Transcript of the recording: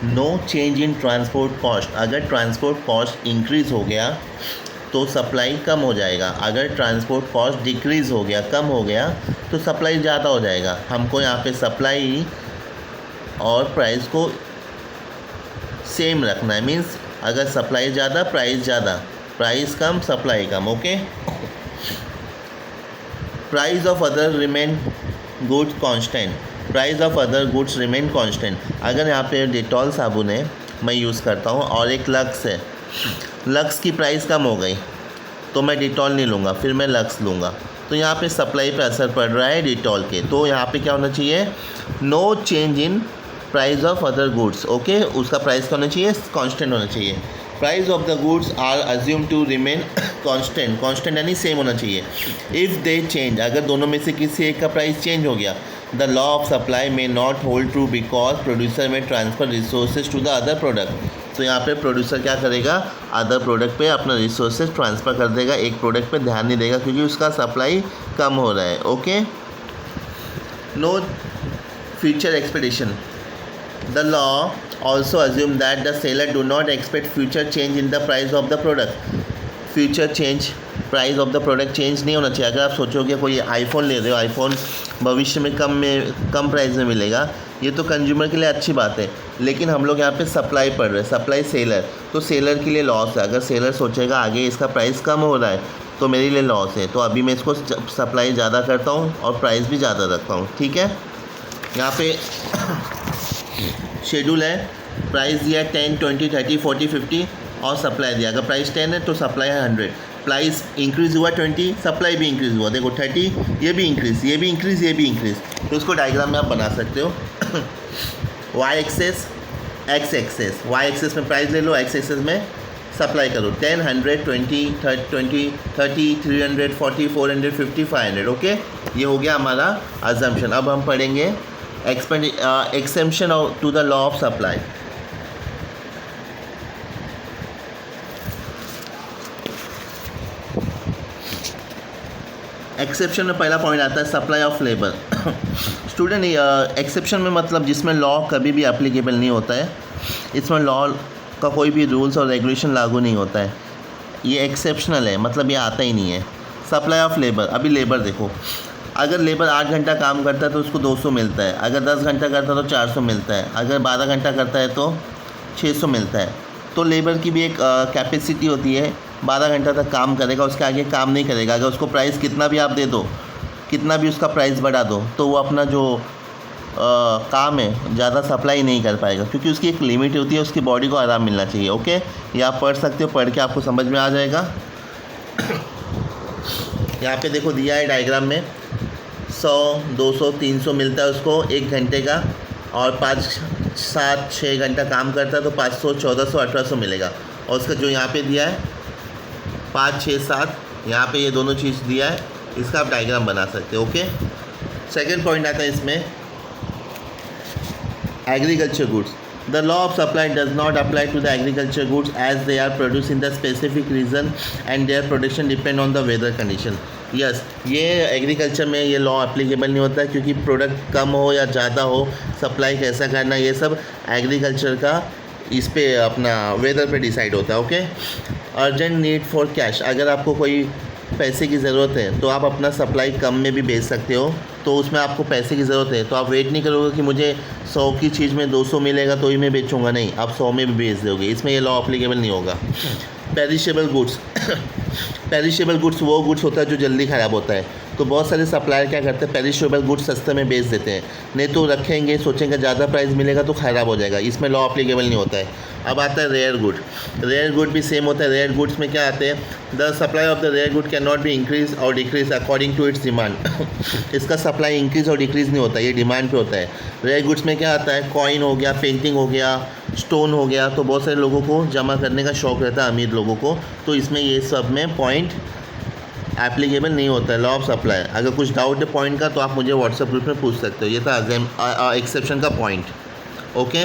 No change in transport cost, अगर transport cost increase हो गया तो सप्लाई कम हो जाएगा, अगर ट्रांसपोर्ट कॉस्ट डिक्रीज़ हो गया, कम हो गया, तो सप्लाई ज़्यादा हो जाएगा। हमको यहाँ पे सप्लाई और प्राइस को सेम रखना है, मीन्स अगर सप्लाई ज़्यादा प्राइस ज़्यादा, price come supply come. Okay. Price of other remain goods constant, price of other goods remain constant. अगर यहाँ पे डिटॉल साबुन है मैं यूज़ करता हूँ और एक लक्स है, लक्स की प्राइस कम हो गई तो मैं डिटॉल नहीं लूँगा, फिर मैं लक्स लूँगा, तो यहाँ पे सप्लाई पे असर पड़ रहा है डिटॉल के, तो यहाँ पे क्या होना चाहिए, no change in price of other goods. Okay, उसका प्राइस क्या होना चाहिए, कांस्टेंट होना चाहिए। Price of the goods are assume to remain constant, constant यानी सेम होना चाहिए। इफ़ दे चेंज, अगर दोनों में से किसी एक का प्राइस चेंज हो गया, the law of supply may not hold true because producer may transfer resources to the other product. तो यहाँ पे प्रोड्यूसर क्या करेगा, अदर प्रोडक्ट पे अपना रिसोर्सेज ट्रांसफ़र कर देगा, एक प्रोडक्ट पे ध्यान नहीं देगा क्योंकि उसका सप्लाई कम हो रहा है। Okay. No future expectation, the law also assume that the seller do not expect future change in the price of the product, future change price of the product change नहीं होना चाहिए। अगर आप सोचोगे कोई आईफोन ले रहे हो, आईफोन भविष्य में कम प्राइस में मिलेगा, ये तो कंज्यूमर के लिए अच्छी बात है, लेकिन हम लोग यहाँ पे सप्लाई पढ़ रहे हैं, सप्लाई सेलर, तो सेलर के लिए लॉस है। अगर सेलर सोचेगा आगे इसका प्राइस कम हो रहा है तो मेरे लिए लॉस है, तो अभी मैं इसको सप्लाई ज़्यादा करता हूँ और प्राइस भी ज़्यादा रखता हूँ। ठीक है। यहाँ पे शेड्यूल है, प्राइस दिया 10, 20, 30, 40, 50 और सप्लाई दिया। अगर प्राइस 10 है तो सप्लाई है 100, प्राइस इंक्रीज़ हुआ 20, सप्लाई भी इंक्रीज़ हुआ, देखो 30, ये भी इंक्रीज़, ये भी इंक्रीज़, ये भी इंक्रीज़, तो उसको डायग्राम में आप बना सकते हो। Y axis, X axis, Y axis में प्राइस ले लो, एक्स एक्सेस में सप्लाई करो, 10, 100, 20, 30, 300, 40, 400, 50, 500। ओके, ये हो गया हमारा अजम्पशन। अब हम पढ़ेंगे exemption to the law of supply. Exception में पहला पॉइंट आता है supply of labour. Student, exception में मतलब जिसमें लॉ कभी भी एप्लीकेबल नहीं होता है, इसमें लॉ का कोई भी रूल्स और रेगुलेशन लागू नहीं होता है, ये एक्सेप्शनल है, मतलब ये आता ही नहीं है। सप्लाई ऑफ लेबर, अभी लेबर देखो, अगर लेबर 8 घंटा काम करता है तो उसको 200 मिलता है, अगर 10 घंटा करता है तो 400 मिलता है, अगर 12 घंटा करता है तो 600 मिलता है। तो लेबर की भी एक कैपेसिटी होती है, 12 घंटा तक काम करेगा, उसके आगे काम नहीं करेगा। अगर उसको प्राइस कितना भी आप दे दो, कितना भी उसका प्राइस बढ़ा दो, तो वो अपना जो काम है ज़्यादा सप्लाई नहीं कर पाएगा, क्योंकि उसकी एक लिमिट होती है, उसकी बॉडी को आराम मिलना चाहिए। ओके, ये आप पढ़ सकते हो, पढ़ के आपको समझ में आ जाएगा। यहाँ पे देखो दिया है डायग्राम में, 100, 200, 300 मिलता है उसको 1 घंटे का, और 5, 7, 6 घंटा काम करता है तो 500, 1400, 1800 मिलेगा। और उसका जो यहाँ पे दिया है 5, 6, 7, यहाँ पे ये दोनों चीज़ दिया है, इसका आप डायग्राम बना सकते हो। ओके। सेकेंड पॉइंट आता है इसमें agriculture goods. The law of supply does not apply to the agriculture goods as they are produced in the specific region and their production depend on the weather condition. Yes, ये agriculture में ये law applicable नहीं होता है, क्योंकि product कम हो या ज़्यादा हो, सप्लाई कैसा करना, ये सब एग्रीकल्चर का इस पे अपना वेदर पे डिसाइड होता है। Okay. Urgent need for cash, अगर आपको कोई पैसे की ज़रूरत है तो आप अपना सप्लाई कम में भी बेच सकते हो, तो उसमें आपको पैसे की ज़रूरत है तो आप वेट नहीं करोगे कि मुझे 100 की चीज़ में 200 मिलेगा तो ही मैं बेचूंगा, नहीं, आप 100 में भी बेच दोगे, इसमें ये लॉ एप्लीकेबल नहीं होगा। पेरिशेबल गुड्स, पेरिशेबल गुड्स वो गुड्स होता है जो जल्दी ख़राब होता है, तो बहुत सारे सप्लायर क्या करते हैं, पेरिशेबल गुड्स सस्ते में बेच देते हैं, नहीं तो रखेंगे, सोचेंगे ज़्यादा प्राइस मिलेगा तो ख़राब हो जाएगा, इसमें लॉ एप्लीकेबल नहीं होता है। अब आता है रेयर गुड, रेयर गुड भी सेम होता है। रेयर गुड्स में क्या आते हैं, the supply of the rare good can not be increase or decrease according to its demand. इसका सप्लाई इंक्रीज और डिक्रीज़ नहीं होता, ये डिमांड पे होता है। रेयर गुड्स में क्या आता है, कॉइन हो गया, पेंटिंग हो गया, स्टोन हो गया, तो बहुत सारे लोगों को जमा करने का शौक़ रहता है, अमीर लोगों को, तो इसमें ये सब में पॉइंट एप्लीकेबल नहीं होता है लॉ ऑफ सप्लाई। अगर कुछ डाउट है पॉइंट का तो आप मुझे व्हाट्सएप ग्रुप में पूछ सकते हो। ये था एक्सेप्शन का पॉइंट। ओके।